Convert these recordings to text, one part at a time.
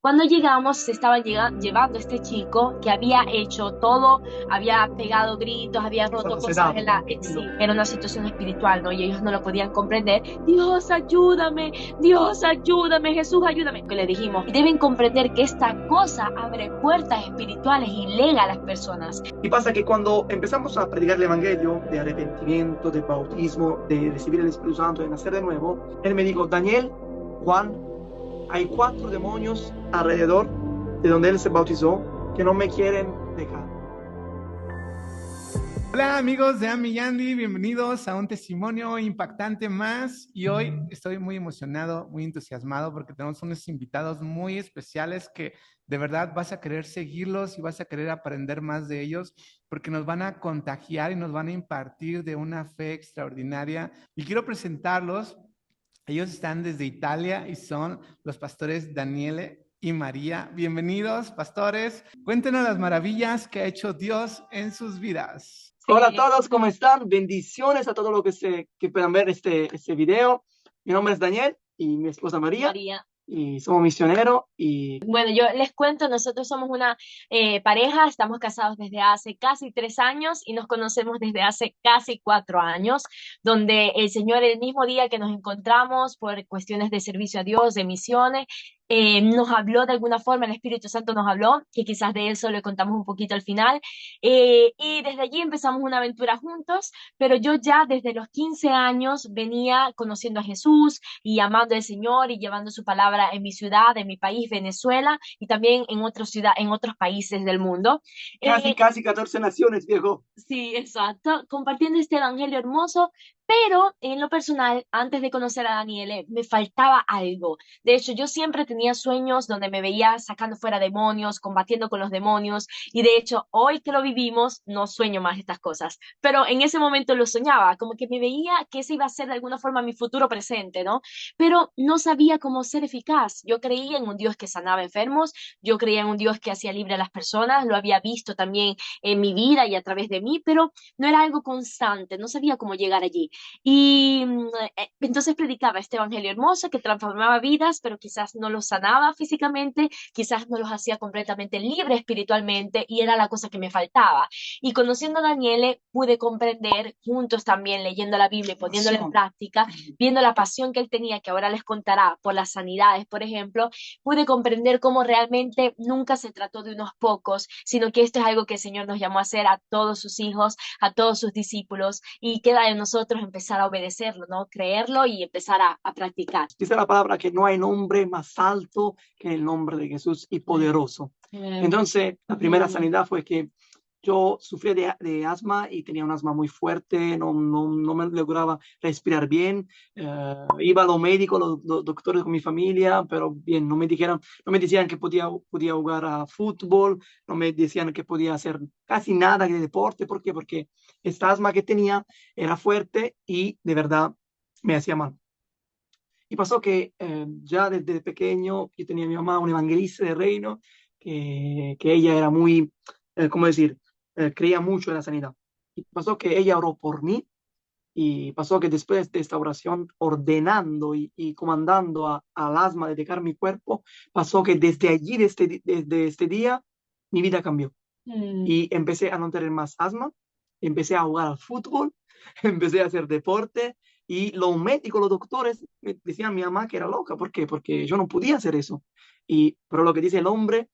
Cuando llegamos, se estaban llevando a este chico que había hecho todo, había pegado gritos, había È roto stato cosas sedato, en no? sí, era una situación espiritual, ¿no? Y ellos no lo podían comprender. Dios, ayúdame, Jesús, ayúdame. Que le dijimos, deben comprender que esta cosa abre puertas espirituales y lega a las personas. Y pasa que cuando empezamos a predicar el Evangelio de arrepentimiento, de bautismo, de recibir el Espíritu Santo, de nacer de nuevo, él me dijo, Daniel, Juan, hay 4 demonios alrededor de donde él se bautizó que no me quieren dejar. Hola amigos de Ami Yandy, bienvenidos a un testimonio impactante más y hoy estoy muy emocionado, muy entusiasmado porque tenemos unos invitados muy especiales que de verdad vas a querer seguirlos y vas a querer aprender más de ellos porque nos van a contagiar y nos van a impartir de una fe extraordinaria y quiero presentarlos. Ellos están desde Italia y son los pastores Daniele y María. Bienvenidos, pastores. Cuéntenos las maravillas que ha hecho Dios en sus vidas. Hola a todos, ¿cómo están? Bendiciones a todos los que puedan ver este video. Mi nombre es Daniel y mi esposa María María. y somos misioneros y Bueno, yo les cuento, nosotros somos una pareja, estamos casados desde hace casi 3 años y nos conocemos desde hace casi 4 años, donde el Señor, el mismo día que nos encontramos por cuestiones de servicio a Dios, de misiones, nos habló de alguna forma, el Espíritu Santo nos habló, que quizás de eso le contamos un poquito al final, y desde allí empezamos una aventura juntos, pero yo ya desde los 15 años venía conociendo a Jesús y amando al Señor y llevando su palabra en mi ciudad, en mi país, Venezuela, y también en otras ciudades, en otros países del mundo. casi 14 naciones, viejo. Sí, exacto, compartiendo este evangelio hermoso, pero en lo personal, antes de conocer a Daniele, me faltaba algo. De hecho, yo siempre tenía sueños donde me veía sacando fuera demonios, combatiendo con los demonios, y de hecho, hoy que lo vivimos, no sueño más estas cosas, pero en ese momento lo soñaba, como que me veía que ese iba a ser de alguna forma mi futuro presente, ¿no? Pero no sabía cómo ser eficaz. Yo creía en un Dios que sanaba enfermos, yo creía en un Dios que hacía libre a las personas, lo había visto también en mi vida y a través de mí, pero no era algo constante, no sabía cómo llegar allí. Y entonces predicaba este evangelio hermoso que transformaba vidas, pero quizás no los sanaba físicamente, quizás no los hacía completamente libres espiritualmente y era la cosa que me faltaba. Y conociendo a Daniele pude comprender, juntos también leyendo la Biblia y poniéndola en práctica, viendo la pasión que él tenía, que ahora les contará por las sanidades, por ejemplo, pude comprender cómo realmente nunca se trató de unos pocos, sino que esto es algo que el Señor nos llamó a hacer a todos sus hijos, a todos sus discípulos, y queda de nosotros empezar a obedecerlo, ¿no? Creerlo y empezar a practicar. Dice la palabra que no hay nombre más alto que el nombre de Jesús y poderoso. Entonces, la primera sanidad fue que yo sufría de asma y tenía un asma muy fuerte, no me lograba respirar bien. Iba a los médicos, los doctores con mi familia, pero bien, no me decían que podía jugar a fútbol, no me decían que podía hacer casi nada de deporte. ¿Por qué? Porque esta asma que tenía era fuerte y de verdad me hacía mal. Y pasó que ya desde pequeño yo tenía a mi mamá, una evangelista de reino, que ella era muy, ¿cómo decir? Creía mucho en la sanidad. Y pasó que ella oró por mí y pasó que después de esta oración, ordenando y comandando al asma de dejar mi cuerpo, pasó que desde allí, desde este día, mi vida cambió. Y empecé a no tener más asma, empecé a jugar al fútbol, empecé a hacer deporte y los médicos, los doctores me decían a mi mamá que era loca. ¿Por qué? Porque yo no podía hacer eso. Pero lo que dice el hombre,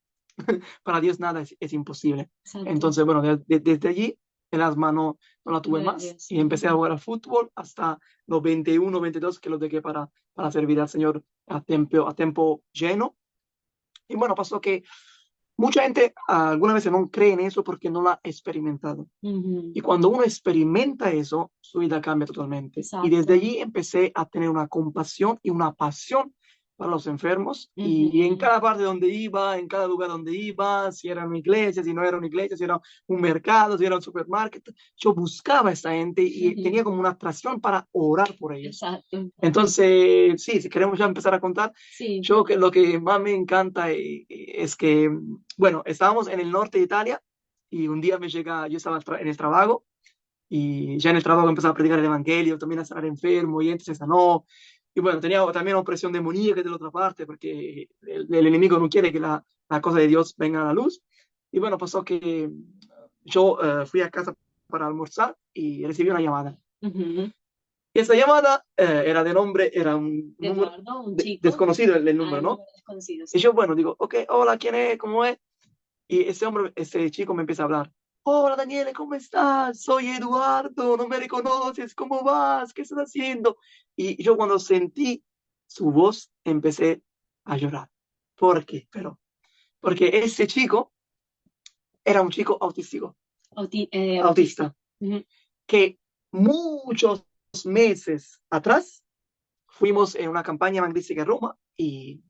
para Dios nada es imposible. Exacto. Entonces, bueno, desde allí el asma no la tuve más y empecé a jugar al fútbol hasta los 21, 22 que lo dejé para servir al Señor a tiempo lleno. Y bueno, pasó que mucha gente alguna vez no cree en eso porque no lo ha experimentado. Y cuando uno experimenta eso, su vida cambia totalmente. Y desde Exacto. allí empecé a tener una compasión y una pasión para los enfermos. Y en cada parte donde iba, en cada lugar donde iba, si era una iglesia, si no era una iglesia, si era un mercado, si era un supermercado, yo buscaba a esta gente y tenía como una atracción para orar por ellos. Exacto. Entonces, sí, si queremos ya empezar a contar, Sí. yo que lo que más me encanta es que, bueno, estábamos en el norte de Italia y un día yo estaba en el trabajo y ya en el trabajo empezaba a predicar el evangelio, también a sanar enfermo y entonces sanó. Y bueno, tenía también opresión demoníaca de la otra parte, porque el enemigo no quiere que la cosa de Dios venga a la luz. Y bueno, pasó que yo fui a casa para almorzar y recibí una llamada. Ujú. Y esa llamada era de nombre, era un De número Eduardo, un chico. desconocido el Ah, número, el ¿no? número desconocido, Y sí. yo, bueno, digo, ok, hola, ¿quién es? ¿Cómo es? Y ese hombre, ese chico me empieza a hablar. Hola, Daniele, ¿cómo estás? Soy Eduardo, no me reconoces, ¿cómo vas? ¿Qué estás haciendo? Y yo cuando sentí su voz, empecé a llorar. ¿Por qué? Porque ese chico era un chico autístico, Autista. autista, Ujú. que muchos meses atrás fuimos en una campaña evangelística en Roma y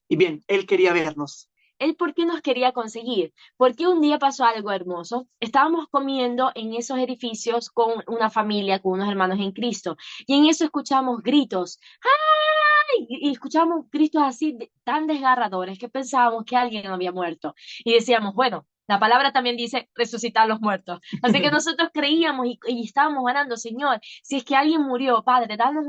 bien, él quería vernos. Él, ¿por qué nos quería conseguir? Porque un día pasó algo hermoso. Estábamos comiendo en esos edificios con una familia, con unos hermanos en Cristo, y en eso escuchamos gritos. ¡Ay! Y escuchamos gritos así tan desgarradores que pensábamos que alguien había muerto. Y decíamos, bueno, la palabra también dice resucitar a los muertos. Así que nosotros creíamos y estábamos orando, Señor, si es que alguien murió, Padre, danos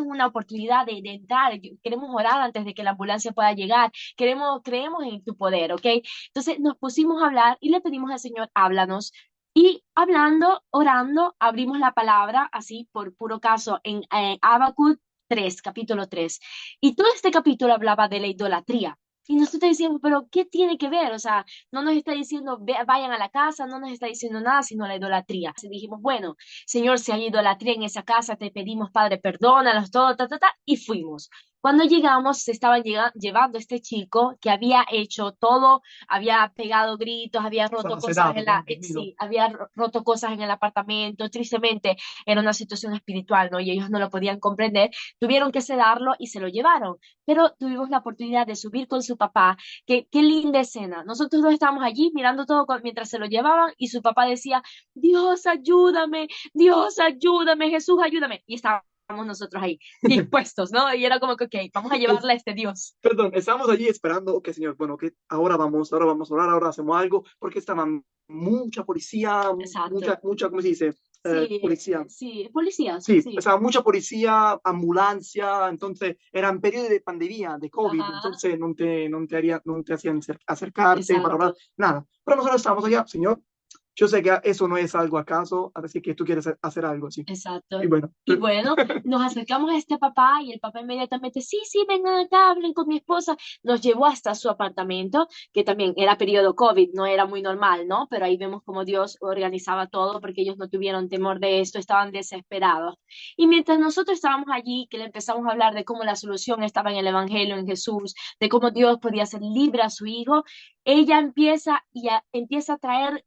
una oportunidad de entrar. Queremos orar antes de que la ambulancia pueda llegar. Creemos en tu poder, ¿ok? Entonces nos pusimos a hablar y le pedimos al Señor, háblanos. Y hablando, orando, abrimos la palabra, así por puro caso, en Habacuc 3, capítulo 3. Y todo este capítulo hablaba de la idolatría. Y nosotros decíamos, pero ¿qué tiene que ver? O sea, no nos está diciendo vayan a la casa, no nos está diciendo nada, sino la idolatría. Y dijimos, bueno, Señor, si hay idolatría en esa casa, te pedimos, Padre, perdónalos, todo, ta, ta, ta, y fuimos. Cuando llegamos, se estaban llevando este chico que había hecho todo, había pegado gritos, había roto Estaba cosas sedado, en la, ¿no? Dormido. sí, había roto cosas en el apartamento. Tristemente, era una situación espiritual, ¿no? Y ellos no lo podían comprender. Tuvieron que sedarlo y se lo llevaron. Pero tuvimos la oportunidad de subir con su papá. Qué linda escena. Nosotros dos estábamos allí mirando todo mientras se lo llevaban y su papá decía, Dios, ayúdame, Jesús, ayúdame. Y estábamos nosotros ahí dispuestos, ¿no? Y era como que, ok, vamos a llevarle a este Dios. Perdón, estábamos allí esperando, ok, señor, bueno, que ahora vamos a orar, ahora hacemos algo, porque estaba mucha policía, Exacto. ¿cómo se dice? Sí, Policía. sí, policías, Sí, sí. estaba mucha policía, ambulancia, entonces eran periodos de pandemia, de COVID, Ajá, entonces no te hacían acercarte para hablar, exacto. nada. Pero nosotros estábamos allá, señor, yo sé que eso no es algo acaso, así que tú quieres hacer algo así. Exacto. Y bueno, Y bueno, nos acercamos a este papá y el papá inmediatamente, sí, sí, vengan acá, hablen con mi esposa. Nos llevó hasta su apartamento, que también era periodo COVID, no era muy normal, ¿no? Pero ahí vemos cómo Dios organizaba todo porque ellos no tuvieron temor de esto, estaban desesperados. Y mientras nosotros estábamos allí, que le empezamos a hablar de cómo la solución estaba en el Evangelio, en Jesús, de cómo Dios podía hacer libre a su hijo, ella empieza a traer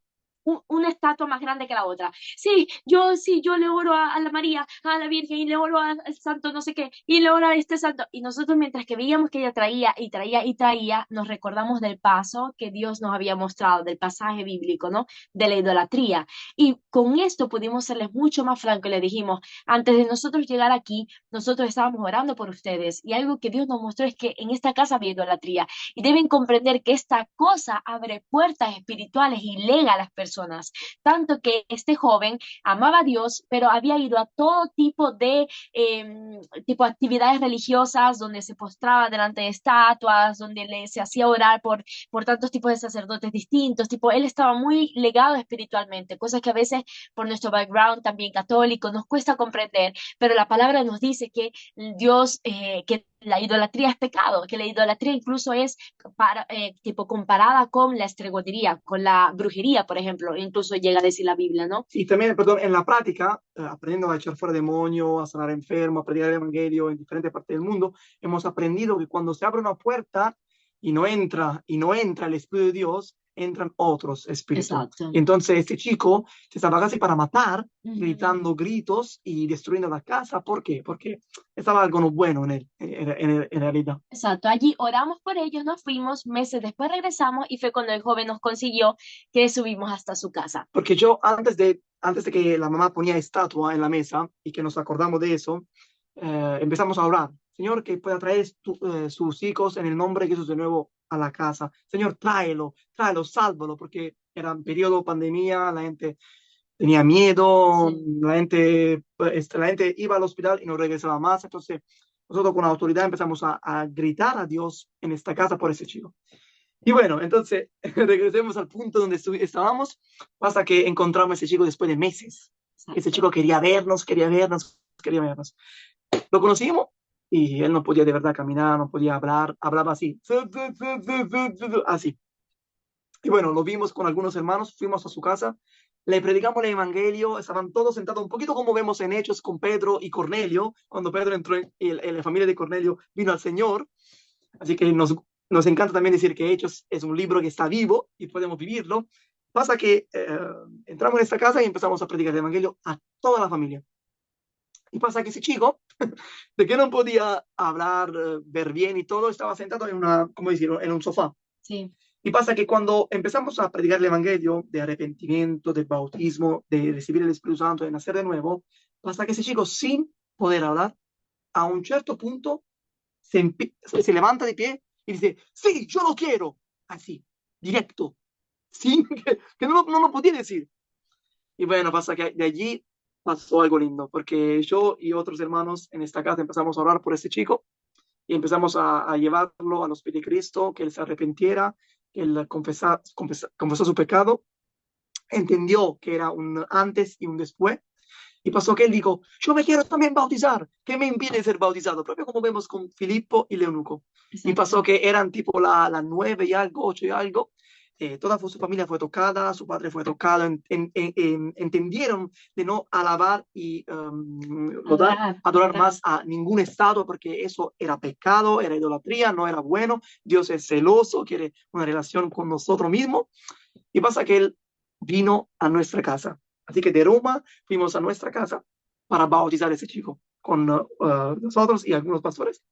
una estatua más grande que la otra. Sí, yo le oro a la María, a la Virgen, y le oro al santo no sé qué, y le oro a este santo. Y nosotros mientras que veíamos que ella traía y traía y traía, nos recordamos del paso que Dios nos había mostrado, del pasaje bíblico, ¿no? De la idolatría. Y con esto pudimos serles mucho más francos y le dijimos, antes de nosotros llegar aquí, nosotros estábamos orando por ustedes. Y algo que Dios nos mostró es que en esta casa había idolatría. Y deben comprender que esta cosa abre puertas espirituales y lega a las personas. Tanto que este joven amaba a Dios, pero había ido a todo tipo actividades religiosas donde se postraba delante de estatuas, donde se hacía orar por tantos tipos de sacerdotes distintos. Tipo, él estaba muy legado espiritualmente, cosas que a veces por nuestro background también católico nos cuesta comprender, pero la palabra nos dice que Dios, que la idolatría es pecado, que la idolatría incluso es tipo comparada con la estregonería, con la brujería, por ejemplo, incluso llega a decir la Biblia, ¿no? y también, perdón, en la práctica, aprendiendo a echar fuera demonios, a sanar enfermos, a predicar el evangelio en diferentes partes del mundo, hemos aprendido que cuando se abre una puerta y no entra el Espíritu de Dios, entran otros espíritus. Exacto. Y entonces este chico se estaba casi para matar, Ujú. gritando gritos y destruyendo la casa. ¿Por qué? Porque estaba algo no bueno en él, en realidad. Exacto, allí oramos por ellos, nos fuimos, meses después regresamos y fue cuando el joven nos consiguió que subimos hasta su casa. Porque yo antes de que la mamá ponía estatua en la mesa y que nos acordamos de eso, empezamos a orar. Señor, que pueda traer sus hijos en el nombre de Jesús de nuevo a la casa. Señor, tráelo, sálvalo, porque era un periodo pandemia, la gente tenía miedo, Sí. la gente iba al hospital y no regresaba más. Entonces, nosotros con autoridad empezamos a gritar a Dios en esta casa por ese chico. Y bueno, entonces regresemos al punto donde estábamos. Pasa que encontramos a ese chico después de meses. Ese chico quería vernos, quería vernos, quería vernos. Lo conocimos y él no podía de verdad caminar, no podía hablar, hablaba así, así. Y bueno, lo vimos con algunos hermanos, fuimos a su casa, le predicamos el evangelio, estaban todos sentados, un poquito como vemos en Hechos con Pedro y Cornelio, cuando Pedro entró en la familia de Cornelio, vino al Señor. Así que nos encanta también decir que Hechos es un libro que está vivo y podemos vivirlo. Pasa que entramos en esta casa y empezamos a predicar el evangelio a toda la familia. Y pasa que ese chico, de que no podía hablar, ver bien y todo, estaba sentado en ¿cómo decirlo?, en un sofá. Sí. Y pasa que cuando empezamos a predicar el evangelio de arrepentimiento, de bautismo, de recibir el Espíritu Santo, de nacer de nuevo, pasa que ese chico, sin poder hablar, a un cierto punto se levanta de pie y dice, sí, yo lo quiero. Así, directo, sin que no lo podía decir. Y bueno, pasa que de allí pasó algo lindo, porque yo y otros hermanos en esta casa empezamos a orar por este chico y empezamos a llevarlo a los pies de Cristo, que él se arrepintiera, que él confesó su pecado, entendió que era un antes y un después. Y pasó que él dijo, yo me quiero también bautizar, ¿qué me impide ser bautizado? Propio como vemos con Filippo y Leunuco. Exacto. Y pasó que eran tipo las 9 y algo, 8 y algo. Toda su familia fue tocada, su padre fue tocado, entendieron de no alabar y adorar más a ningún estado, porque eso era pecado, era idolatría, no era bueno. Dios es celoso, quiere una relación con nosotros mismos. Y pasa que él vino a nuestra casa. Así que de Roma fuimos a nuestra casa para bautizar a ese chico con nosotros y algunos pastores.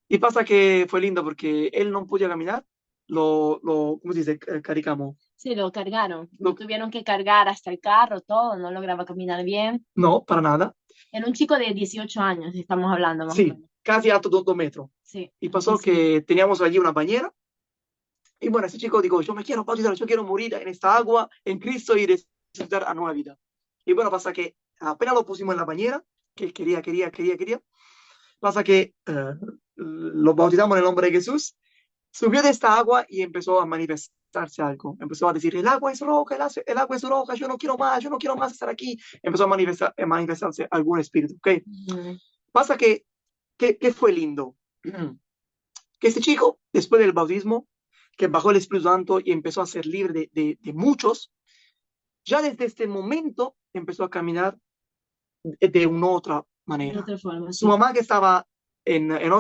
Y pasa que fue lindo porque él no podía caminar, ¿cómo se dice? Caricamos. Sí, lo cargaron. Lo tuvieron que cargar hasta el carro, todo, no lograba caminar bien. No, para nada. Era un chico de 18 años, estamos hablando más sí, o menos. Casi alto 2 metros. Sí. Y pasó que teníamos allí una bañera. Y bueno, ese chico dijo, yo me quiero bautizar, yo quiero morir en esta agua, en Cristo y resucitar a nueva vida. Y bueno, pasa que apenas lo pusimos en la bañera, que él quería, pasa que lo bautizamos en el nombre de Jesús, subió de esta agua y empezó a manifestarse algo. Empezó a decir, el agua es roja, el agua es roja, yo no quiero más estar aquí. Empezó a manifestarse algún espíritu, ¿ok? Pasa que fue lindo. Que este chico, después del bautismo, que bajó el Espíritu Santo y empezó a ser libre de muchos, ya desde este momento empezó a caminar de una otra manera. De otra forma, sí. Su mamá, que estaba en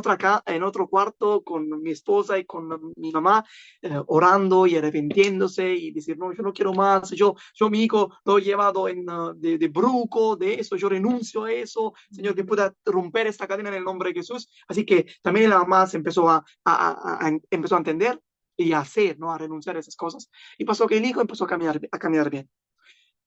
otro cuarto con mi esposa y con mi mamá, orando y arrepintiéndose y decir, no, yo no quiero más, yo mi hijo lo he llevado de bruco, de eso, yo renuncio a eso, Señor, que pueda romper esta cadena en el nombre de Jesús. Así que también la mamá se empezó empezó a entender y a hacer, ¿no? A renunciar a esas cosas. Y pasó que el hijo empezó a caminar bien.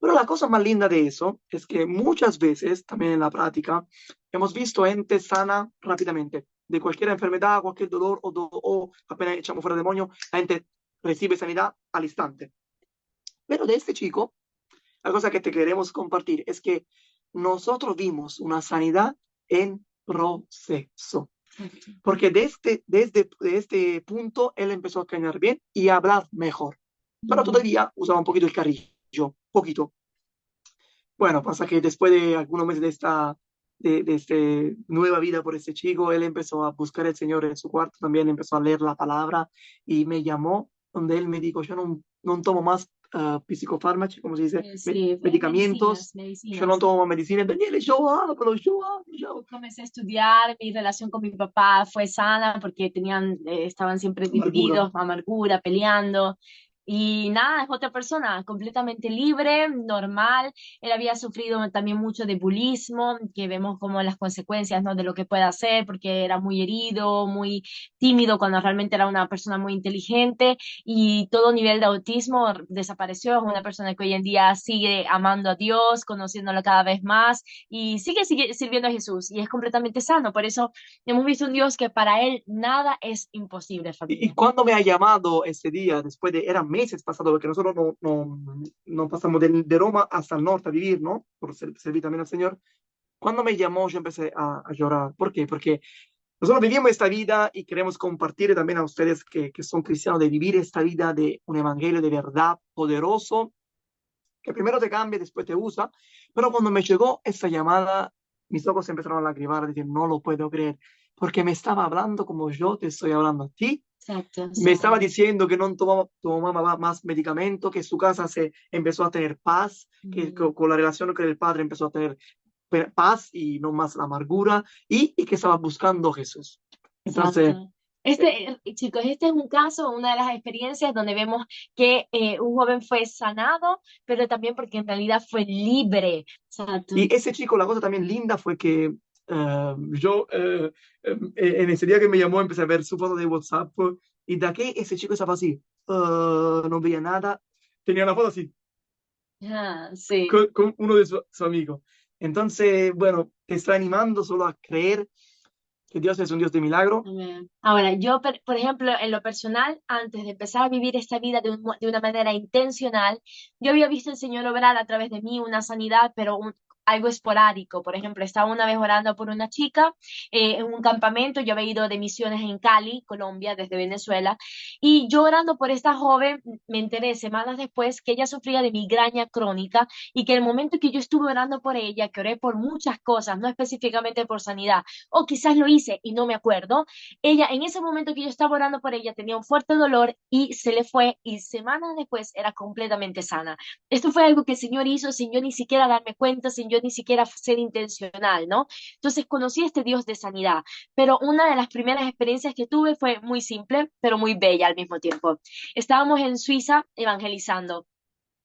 Pero la cosa más linda de eso es que muchas veces, también en la práctica, hemos visto gente sana rápidamente. De cualquier enfermedad, cualquier dolor o apenas echamos fuera demonio, la gente recibe sanidad al instante. Pero de este chico, la cosa que te queremos compartir es que nosotros vimos una sanidad en proceso. Porque desde este punto él empezó a caminar bien y a hablar mejor. Pero todavía usaba un poquito el carrillo, poquito. Bueno, pasa que después de algunos meses de esta nueva vida por este chico, él empezó a buscar al Señor en su cuarto, también empezó a leer la palabra y me llamó, donde él me dijo, yo no tomo más psicofármacos, como se dice, medicamentos, medicinas. Yo no tomo más medicinas. Daniel, yo hablo. Comencé a estudiar, mi relación con mi papá fue sana porque estaban siempre divididos, amargura, peleando. Y nada, es otra persona completamente libre, normal. Él había sufrido también mucho de bullismo, que vemos como las consecuencias, ¿no? De lo que puede hacer, porque era muy herido, muy tímido, cuando realmente era una persona muy inteligente, y todo nivel de autismo desapareció. Es una persona que hoy en día sigue amando a Dios, conociéndolo cada vez más, y sigue sirviendo a Jesús, y es completamente sano. Por eso hemos visto un Dios que para él nada es imposible, familia. Y cuando me ha llamado ese día, después eran meses pasados, porque nosotros no pasamos de Roma hasta el norte a vivir, ¿no? Por servir también al Señor. Cuando me llamó, yo empecé a llorar. ¿Por qué? Porque nosotros vivimos esta vida y queremos compartir también a ustedes que son cristianos de vivir esta vida de un evangelio de verdad poderoso, que primero te cambia, después te usa. Pero cuando me llegó esta llamada, mis ojos empezaron a lagrimar, a decir, no lo puedo creer, porque me estaba hablando como yo te estoy hablando a ti. Exacto, Me sí. estaba diciendo que no tomaba más medicamento, que su casa se empezó a tener paz, que con la relación con el padre empezó a tener paz y no más la amargura, y que estaba buscando a Jesús. Entonces, Exacto. Chicos, este es un caso, una de las experiencias donde vemos que un joven fue sanado, pero también porque en realidad fue libre. Exacto. y ese chico, la cosa también linda fue que yo en ese día que me llamó empecé a ver su foto de WhatsApp y de aquí ese chico estaba así, no veía nada, tenía una foto así, Ah, sí. con uno de su amigo. Entonces, bueno, te está animando solo a creer que Dios es un Dios de milagro. Amén. Ahora, yo, por ejemplo, en lo personal, antes de empezar a vivir esta vida de una manera intencional, yo había visto al Señor obrar a través de mí una sanidad, pero algo esporádico. Por ejemplo, estaba una vez orando por una chica en un campamento. Yo había ido de misiones en Cali, Colombia, desde Venezuela, y yo orando por esta joven, me enteré semanas después que ella sufría de migraña crónica y que el momento que yo estuve orando por ella, que oré por muchas cosas, no específicamente por sanidad, o quizás lo hice y no me acuerdo. Ella, en ese momento que yo estaba orando por ella, tenía un fuerte dolor y se le fue y semanas después era completamente sana. Esto fue algo que el Señor hizo sin yo ni siquiera darme cuenta, sin yo ni siquiera ser intencional, ¿no? Entonces conocí a este Dios de sanidad, pero una de las primeras experiencias que tuve fue muy simple, pero muy bella al mismo tiempo. Estábamos en Suiza evangelizando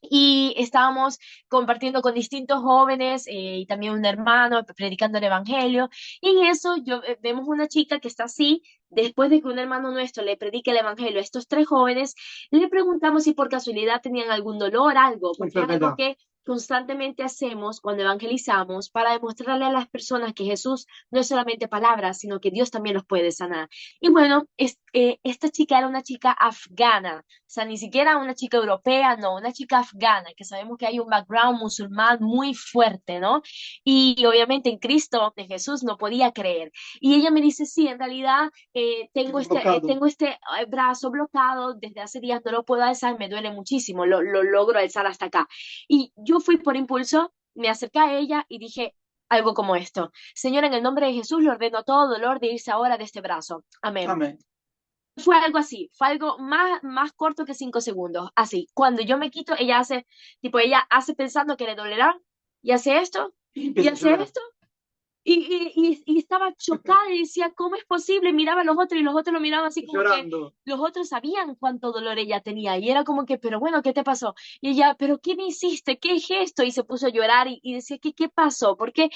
y estábamos compartiendo con distintos jóvenes y también un hermano predicando el evangelio. Y en eso vemos una chica que está así. Después de que un hermano nuestro le predique el evangelio a estos tres jóvenes, le preguntamos si por casualidad tenían algún dolor, algo, porque es algo Enfermedad. que constantemente hacemos cuando evangelizamos para demostrarle a las personas que Jesús no es solamente palabras, sino que Dios también los puede sanar. Y bueno, esta chica era una chica afgana, o sea, ni siquiera una chica europea, no, una chica afgana, que sabemos que hay un background musulmán muy fuerte, ¿no? Y obviamente en Cristo, de Jesús, no podía creer. Y ella me dice, sí, en realidad Bloqueado. tengo este brazo bloquado, desde hace días no lo puedo alzar, me duele muchísimo, lo logro alzar hasta acá. Y yo fui por impulso, me acerqué a ella y dije algo como esto: Señor, en el nombre de Jesús le ordeno todo dolor de irse ahora de este brazo. Amén. Amén. Fue algo así, fue algo más corto que 5 segundos. Así, cuando yo me quito, ella hace pensando que le dolerá, y hace esto, Y y empieza a hace llorar. esto, y estaba chocada y decía, ¿cómo es posible? Miraba a los otros y los otros lo miraban así como que Llorando. los otros sabían cuánto dolor ella tenía y era como que, pero bueno, ¿qué te pasó? Y ella, ¿pero qué me hiciste? ¿Qué es esto? Y se puso a llorar y decía, ¿qué pasó? ¿Por qué?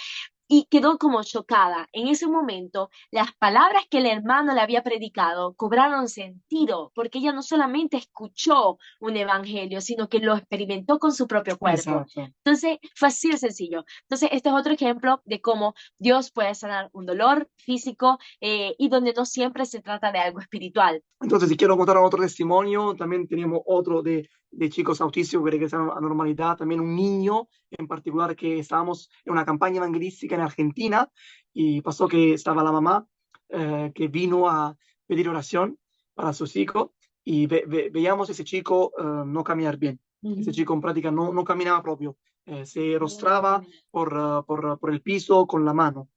Y quedó como chocada. En ese momento, las palabras que el hermano le había predicado cobraron sentido, porque ella no solamente escuchó un evangelio, sino que lo experimentó con su propio cuerpo. Exacto. Entonces, fue así de sencillo. Entonces, este es otro ejemplo de cómo Dios puede sanar un dolor físico y donde no siempre se trata de algo espiritual. Entonces, si quiero contar otro testimonio, también teníamos otro de chicos autísticos que regresaron a normalidad, también un niño en particular que estábamos en una campaña evangelística en Argentina y pasó que estaba la mamá que vino a pedir oración para sus hijos y veíamos a ese chico no caminar bien. Ese chico en práctica no caminaba propio, se rostraba por el piso con la mano.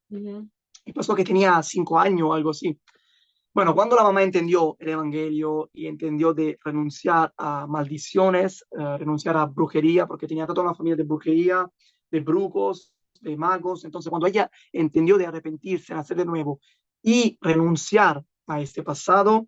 Y pasó que tenía 5 años o algo así. Bueno, cuando la mamá entendió el Evangelio y entendió de renunciar a maldiciones, renunciar a brujería, porque tenía toda una familia de brujería, de brujos, de magos, entonces cuando ella entendió de arrepentirse, nacer de nuevo y renunciar a este pasado,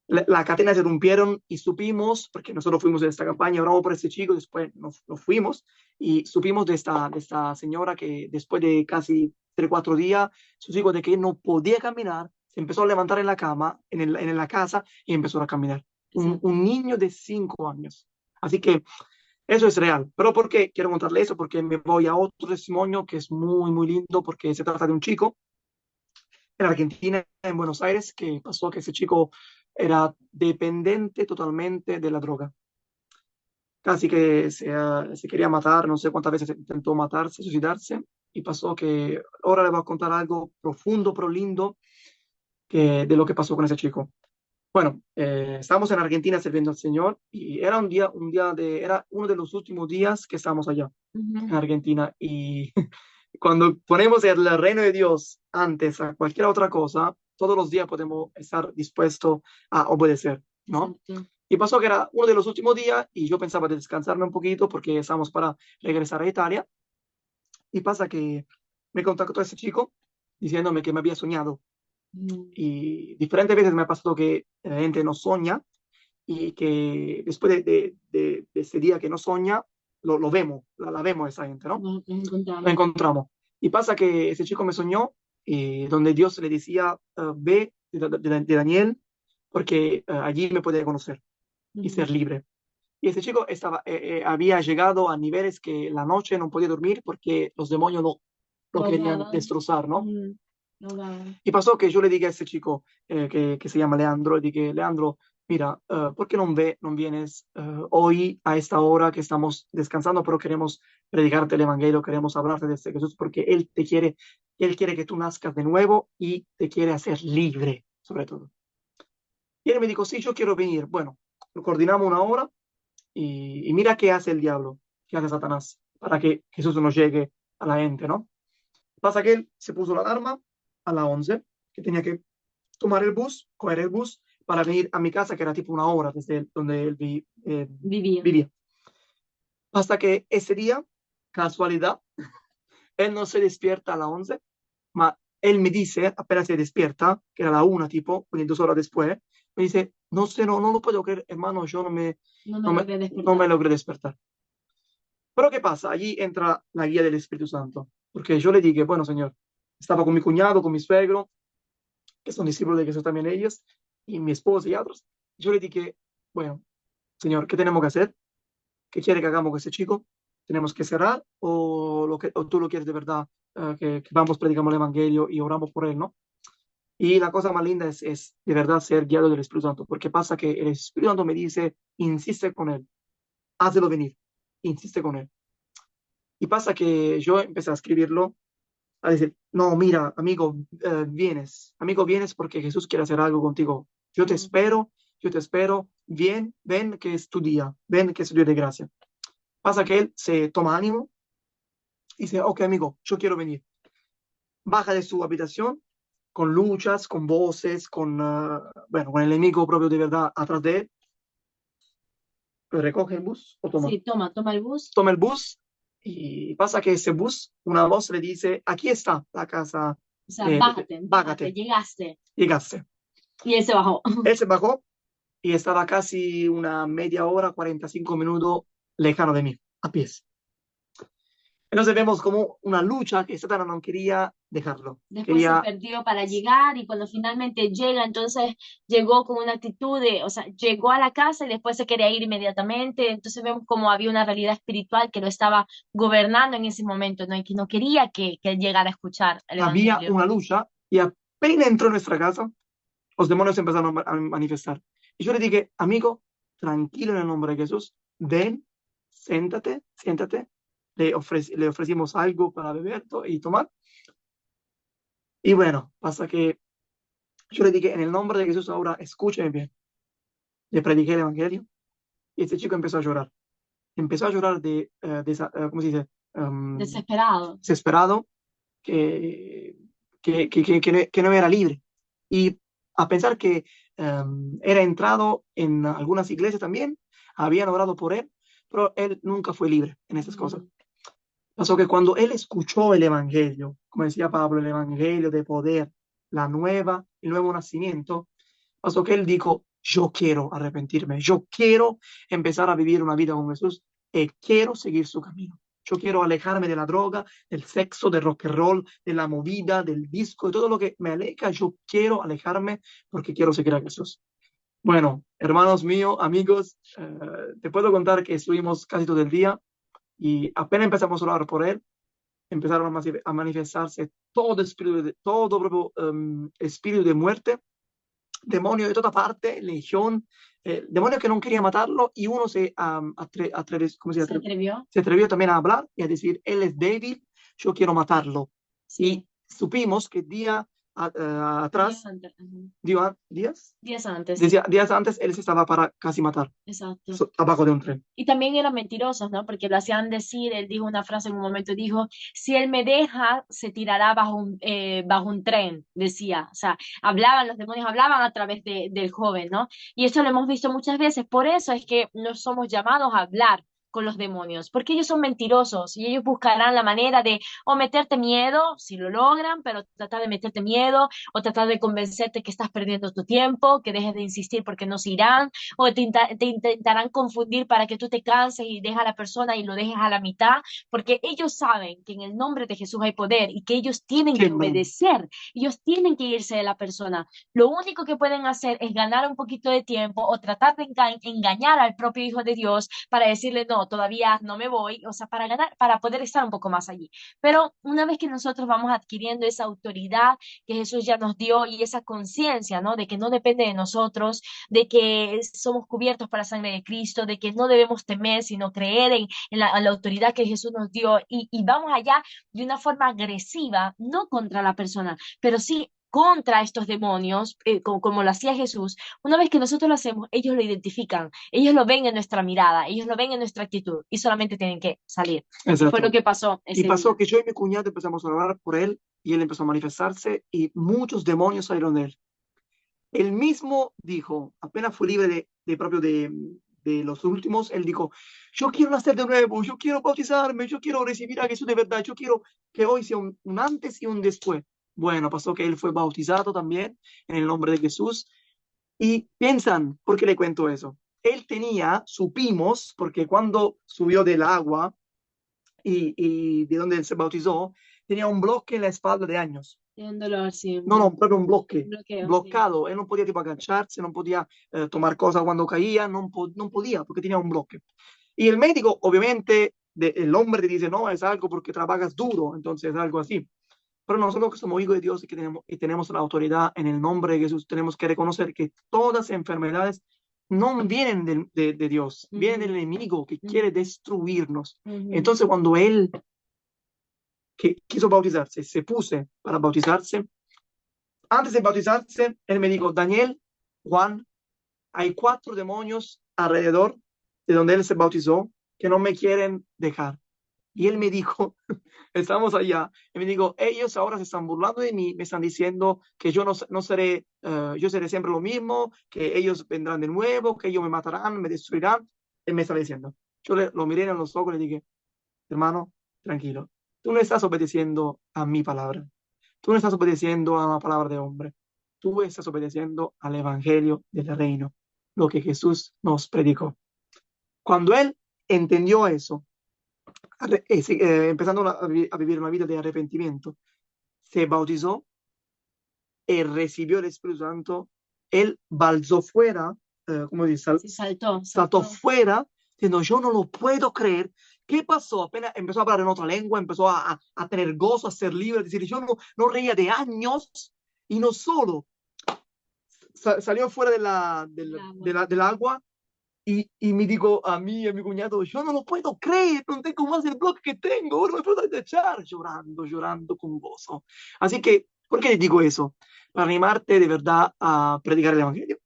la cadena se rompieron y supimos, porque nosotros fuimos en esta campaña, oramos por este chico, después nos fuimos y supimos de esta señora que después de casi 3 o 4 días, sus hijos de que no podía caminar, se empezó a levantar en la cama, en la casa y empezó a caminar. Un niño de 5 años. Así que eso es real. Pero ¿por qué quiero contarle eso? Porque me voy a otro testimonio que es muy, muy lindo, porque se trata de un chico en Argentina, en Buenos Aires, que pasó que ese chico era dependiente totalmente de la droga. Casi que se quería matar, no sé cuántas veces intentó matarse, suicidarse, y pasó que ahora le voy a contar algo profundo, pero lindo de lo que pasó con ese chico. Bueno, estábamos en Argentina sirviendo al Señor y era era uno de los últimos días que estábamos allá en Argentina y cuando ponemos el reino de Dios antes a cualquier otra cosa, todos los días podemos estar dispuestos a obedecer, ¿no? Exacto. Y pasó que era uno de los últimos días y yo pensaba de descansarme un poquito porque estábamos para regresar a Italia y pasa que me contactó ese chico diciéndome que me había soñado y diferentes veces me ha pasado que la gente no sueña y que después de ese día que no sueña, lo vemos, la vemos esa gente, ¿no? Nos Lo encontramos. encontramos. Y pasa que ese chico me soñó, donde Dios le decía, ve de Daniel, porque allí me puede conocer y ser libre. Y ese chico había llegado a niveles que la noche no podía dormir porque los demonios lo querían destrozar, ¿no? Y pasó que yo le dije a ese chico que se llama Leandro, le dije, Leandro, mira, ¿por qué no vienes hoy a esta hora que estamos descansando, pero queremos predicarte el Evangelio, queremos hablarte de este Jesús, porque Él quiere que tú nazcas de nuevo y te quiere hacer libre, sobre todo. Y él me dijo, sí, yo quiero venir. Bueno, coordinamos una hora y mira qué hace el diablo, qué hace Satanás, para que Jesús no llegue a la gente, ¿no? Pasa que él se puso la alarma a las 11, que tenía que tomar el bus, coger el bus para venir a mi casa, que era tipo una hora desde donde él vivía. Hasta que ese día, casualidad, él no se despierta a las 11, ma él me dice, apenas se despierta, que era la 1 tipo, quindi 2 horas después, me dice, no sé, no lo puedo creer, hermano, yo no me logré despertar. Pero ¿qué pasa? Allí entra la guía del Espíritu Santo, porque yo le dije, bueno, Señor, estaba con mi cuñado, con mi suegro, que son discípulos de Jesús también ellos, y mi esposa y otros. Yo le dije, bueno, Señor, ¿qué tenemos que hacer? ¿Qué quiere que hagamos con ese chico? ¿Tenemos que cerrar o tú lo quieres de verdad? Que vamos, predicamos el Evangelio y oramos por él, ¿no? Y la cosa más linda es de verdad ser guiado del Espíritu Santo, porque pasa que el Espíritu Santo me dice, insiste con él, hazlo venir, insiste con él. Y pasa que yo empecé a escribirlo, a decir, no, mira, amigo, vienes porque Jesús quiere hacer algo contigo. Yo te espero, ven que es tu día, ven que es tu día de gracia. Pasa que él se toma ánimo y dice, ok, amigo, yo quiero venir. Baja de su habitación con luchas, con voces, con el enemigo propio de verdad atrás de él. Recoge el bus o toma. Sí, toma el bus. Toma el bus y pasa que ese bus, una voz le dice, aquí está la casa. O sea, bájate, llegaste. Y él se bajó. Él se bajó y estaba casi una media hora, 45 minutos lejano de mí, a pies. Entonces vemos como una lucha que Satanás no quería dejarlo. Después se perdió para llegar y cuando finalmente llega, entonces llegó con una actitud o sea, llegó a la casa y después se quería ir inmediatamente. Entonces vemos como había una realidad espiritual que lo estaba gobernando en ese momento, ¿no? Y que no quería que él llegara a escuchar el Evangelio. Había una lucha y apenas entró en nuestra casa, los demonios empezaron a manifestar. Y yo le dije, amigo, tranquilo en el nombre de Jesús, ven, siéntate. Le ofrecimos algo para beber y tomar. Y bueno, pasa que yo le dije, en el nombre de Jesús ahora, escúcheme bien. Le prediqué el Evangelio y este chico empezó a llorar. Empezó a llorar ¿cómo se dice? Desesperado, que no era libre. Y a pensar que era entrado en algunas iglesias también, habían orado por él, pero él nunca fue libre en esas cosas. Pasó que cuando él escuchó el Evangelio, como decía Pablo, el Evangelio de poder, el nuevo nacimiento, pasó que él dijo, yo quiero arrepentirme, yo quiero empezar a vivir una vida con Jesús y quiero seguir su camino. Yo quiero alejarme de la droga, del sexo, del rock and roll, de la movida, del disco, de todo lo que me aleja. Yo quiero alejarme porque quiero seguir a Jesús. Bueno, hermanos míos, amigos, te puedo contar que estuvimos casi todo el día y apenas empezamos a orar por él, empezaron a manifestarse todo espíritu de muerte, demonio de toda parte, legión, demonio que no quería matarlo y uno se atrevió también a hablar y a decir, él es débil, yo quiero matarlo. Sí. Y supimos que atrás, Días antes. días antes, él se estaba para casi matar. Exacto. Abajo de un tren. Y también eran mentirosos, ¿no? Porque lo hacían decir, él dijo una frase en un momento, dijo, si él me deja, se tirará bajo un tren, decía. O sea, los demonios hablaban a través del joven, ¿no? Y eso lo hemos visto muchas veces. Por eso es que no somos llamados a hablar con los demonios, porque ellos son mentirosos y ellos buscarán la manera de o meterte miedo, si lo logran, pero tratar de meterte miedo o tratar de convencerte que estás perdiendo tu tiempo, que dejes de insistir porque no se irán o te intentarán confundir para que tú te canses y dejes a la persona y lo dejes a la mitad, porque ellos saben que en el nombre de Jesús hay poder y que ellos tienen que obedecer, ellos tienen que irse de la persona. Lo único que pueden hacer es ganar un poquito de tiempo o tratar de engañar al propio Hijo de Dios para decirle, no, todavía no me voy, o sea, para poder estar un poco más allí. Pero una vez que nosotros vamos adquiriendo esa autoridad que Jesús ya nos dio y esa conciencia, ¿no? De que no depende de nosotros, de que somos cubiertos por la sangre de Cristo, de que no debemos temer, sino creer en la autoridad que Jesús nos dio y vamos allá de una forma agresiva, no contra la persona, pero sí contra estos demonios, como lo hacía Jesús. Una vez que nosotros lo hacemos, ellos lo identifican, ellos lo ven en nuestra mirada, ellos lo ven en nuestra actitud y solamente tienen que salir. Exacto. Fue lo que pasó. Y pasó que yo y mi cuñado empezamos a orar por él y él empezó a manifestarse y muchos demonios salieron de él. Él mismo dijo, apenas fue libre de los últimos, él dijo, yo quiero nacer de nuevo, yo quiero bautizarme, yo quiero recibir a Jesús de verdad, yo quiero que hoy sea un antes y un después. Bueno, pasó que él fue bautizado también en el nombre de Jesús. Y piensan, ¿por qué le cuento eso? Él supimos, porque cuando subió del agua y de donde él se bautizó, tenía un bloque en la espalda de años. Un dolor, sí. No, proprio un Bloqueo, bloccado. sí. Él no podía tipo agacharse, no podía tomar cosas cuando caía, no podía porque tenía un bloque. Y el médico, obviamente, el hombre te dice, no, es algo porque trabajas duro, entonces es algo así. Pero nosotros que somos hijos de Dios y tenemos la autoridad en el nombre de Jesús, tenemos que reconocer que todas las enfermedades no vienen de Dios, vienen del enemigo que quiere destruirnos. Entonces, cuando él que quiso bautizarse, se puse para bautizarse, antes de bautizarse, él me dijo, Daniel, Juan, hay 4 demonios alrededor de donde él se bautizó que no me quieren dejar. Y él me dijo, estamos allá, y me dijo, ellos ahora se están burlando de mí, me están diciendo que yo no seré, yo seré siempre lo mismo, que ellos vendrán de nuevo, que ellos me matarán, me destruirán. Él me estaba diciendo. Yo lo miré en los ojos y le dije, hermano, tranquilo, tú no estás obedeciendo a mi palabra, tú no estás obedeciendo a la palabra de hombre, tú estás obedeciendo al evangelio del reino, lo que Jesús nos predicó. Cuando él entendió eso, empezando a vivir una vida de arrepentimiento, se bautizó y recibió el Espíritu Santo, él balzó fuera, ¿cómo dice? Sí, saltó. Saltó fuera, diciendo, yo no lo puedo creer. ¿Qué pasó? Apenas empezó a hablar en otra lengua, empezó a tener gozo, a ser libre, a decir, yo no reía de años, y no solo salió fuera del agua, y me dijo a mí y a mi cuñado, yo no lo puedo creer, no tengo más el bloque que tengo, ahora me puedo echar, llorando con gozo. Así que, ¿por qué les digo eso? Para animarte de verdad a predicar el evangelio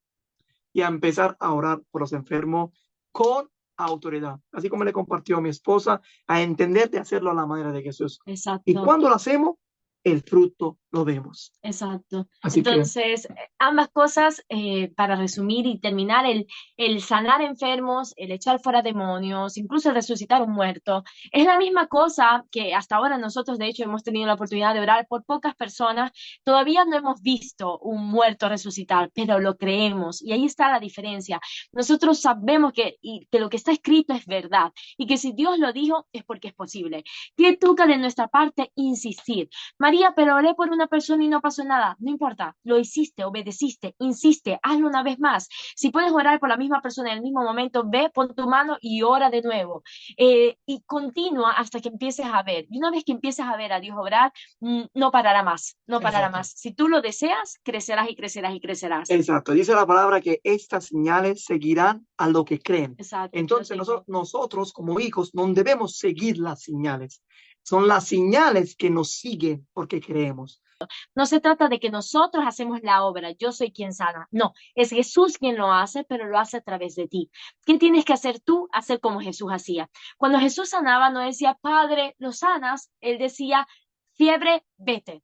y a empezar a orar por los enfermos con autoridad, así como le compartió a mi esposa, a entender de hacerlo a la manera de Jesús. Exacto. Y cuando lo hacemos, el fruto lo vemos. Exacto. Así Entonces, ambas cosas, para resumir y terminar, el sanar enfermos, el echar fuera demonios, incluso el resucitar un muerto, es la misma cosa que hasta ahora nosotros, de hecho, hemos tenido la oportunidad de orar por pocas personas. Todavía no hemos visto un muerto resucitar, pero lo creemos. Y ahí está la diferencia. Nosotros sabemos que lo que está escrito es verdad y que si Dios lo dijo es porque es posible. ¿Qué toca de nuestra parte? Insistir. María, pero oré por una persona y no pasó nada. No importa, lo hiciste, obedeciste, insiste, hazlo una vez más. Si puedes orar por la misma persona en el mismo momento, ve, pon tu mano y ora de nuevo. Y continúa hasta que empieces a ver. Y una vez que empieces a ver a Dios obrar, no parará más, no parará Exacto. más. Si tú lo deseas, crecerás y crecerás y crecerás. Exacto, dice la palabra que estas señales seguirán a lo que creen. Exacto. Entonces nosotros como hijos no debemos seguir las señales. son las señales que nos siguen porque creemos. No se trata de que nosotros hacemos la obra, yo soy quien sana. No, es Jesús quien lo hace, pero lo hace a través de ti. ¿Qué tienes que hacer tú? Hacer como Jesús hacía. Cuando Jesús sanaba, no decía, Padre, lo sanas. Él decía, fiebre, vete.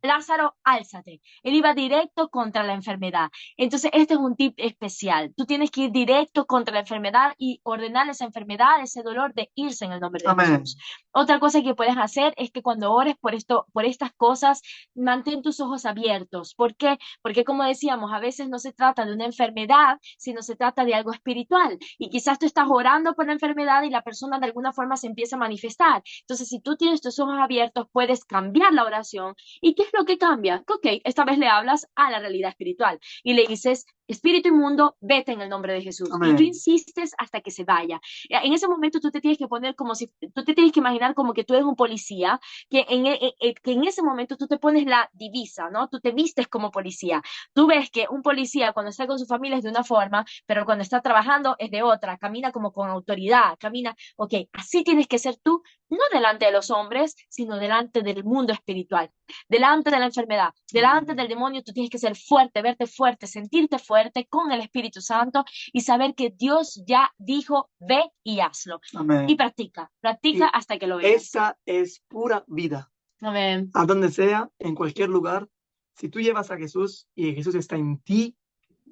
Lázaro, álzate. Él iba directo contra la enfermedad. Entonces, este es un tip especial. Tú tienes que ir directo contra la enfermedad y ordenar esa enfermedad, ese dolor de irse en el nombre de Amén. Jesús. Otra cosa que puedes hacer es que cuando ores por esto, por estas cosas, mantén tus ojos abiertos. ¿Por qué? Porque como decíamos, a veces no se trata de una enfermedad, sino se trata de algo espiritual. Y quizás tú estás orando por la enfermedad y la persona de alguna forma se empieza a manifestar. Entonces, si tú tienes tus ojos abiertos, puedes cambiar la oración. ¿Y qué es lo que cambia? Que, ok, esta vez le hablas a la realidad espiritual y le dices, espíritu inmundo, vete en el nombre de Jesús. Amén. Y tú insistes hasta que se vaya. En ese momento tú te tienes que poner como si, tú te tienes que imaginar como que tú eres un policía, que en ese momento tú te pones la divisa, ¿no? Tú te vistes como policía. Tú ves que un policía cuando está con su familia es de una forma, pero cuando está trabajando es de otra, camina como con autoridad, camina, ok, así tienes que ser tú, no delante de los hombres, sino delante del mundo espiritual, delante de la enfermedad, delante del demonio. Tú tienes que ser fuerte, verte fuerte, sentirte fuerte con el Espíritu Santo y saber que Dios ya dijo, ve y hazlo. Amén. Y practica Y hasta que lo veas. esa es pura vida. Amén. A donde sea, en cualquier lugar, si tú llevas a Jesús y Jesús está en ti,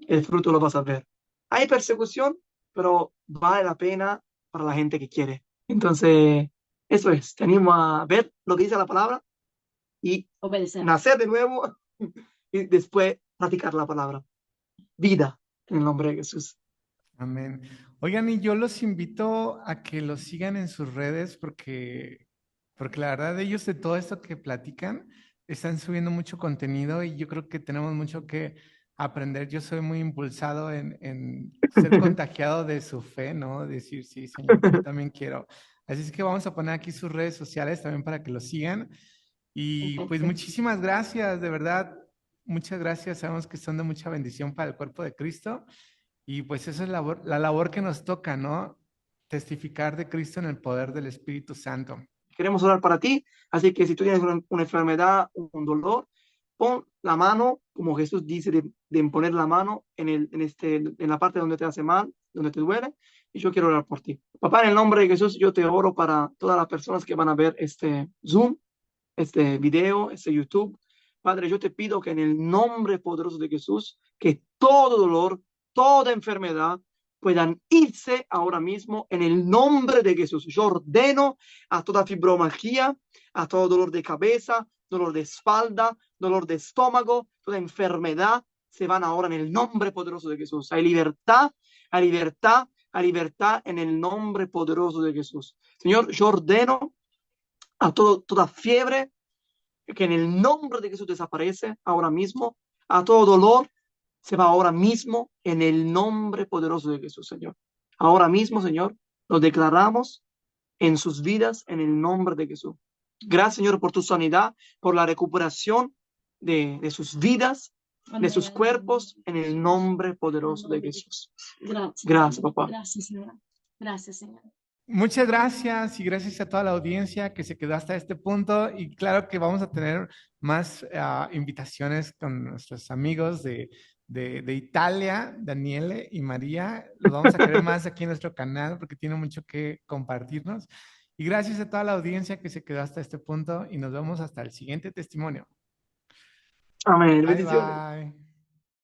el fruto lo vas a ver. Hay persecución, pero vale la pena para la gente que quiere. Entonces, eso es. Te animo a ver lo que dice la palabra y Obedecer. nacer de nuevo y después practicar la palabra. Vida en el nombre de Jesús. Amén. Oigan, y yo los invito a que los sigan en sus redes porque la verdad ellos de todo esto que platican están subiendo mucho contenido y yo creo que tenemos mucho que aprender. Yo soy muy impulsado en ser contagiado de su fe, ¿no? Decir, sí, Señor, yo también quiero. Así es que vamos a poner aquí sus redes sociales también para que los sigan. Y pues muchísimas gracias, de verdad, muchas gracias. Sabemos que son de mucha bendición para el cuerpo de Cristo. Y pues esa es la labor que nos toca, ¿no? Testificar de Cristo en el poder del Espíritu Santo. Queremos orar para ti, así que si tú tienes una enfermedad, un dolor, pon la mano, como Jesús dice, de poner la mano en la parte donde te hace mal, donde te duele, y yo quiero orar por ti. Papá, en el nombre de Jesús, yo te oro para todas las personas que van a ver este Zoom, este video, este YouTube. Padre, yo te pido que en el nombre poderoso de Jesús, que todo dolor, toda enfermedad puedan irse ahora mismo en el nombre de Jesús. Yo ordeno a toda fibromialgia, a todo dolor de cabeza, dolor de espalda, dolor de estómago, toda enfermedad, se van ahora en el nombre poderoso de Jesús. Hay libertad, hay libertad, hay libertad en el nombre poderoso de Jesús. Señor, yo ordeno a toda fiebre, que en el nombre de Jesús desaparece ahora mismo, a todo dolor, se va ahora mismo en el nombre poderoso de Jesús, Señor. Ahora mismo, Señor, lo declaramos en sus vidas en el nombre de Jesús. Gracias, Señor, por tu sanidad, por la recuperación de sus vidas, de sus cuerpos, en el nombre poderoso de Jesús. Gracias, papá. Gracias, Señor. Gracias, Señor. Muchas gracias y gracias a toda la audiencia que se quedó hasta este punto y claro que vamos a tener más invitaciones con nuestros amigos de Italia, Daniele y María. Los vamos a querer más aquí en nuestro canal porque tiene mucho que compartirnos. Y gracias a toda la audiencia que se quedó hasta este punto y nos vemos hasta el siguiente testimonio. Amén. Bye, Bendiciones. bye.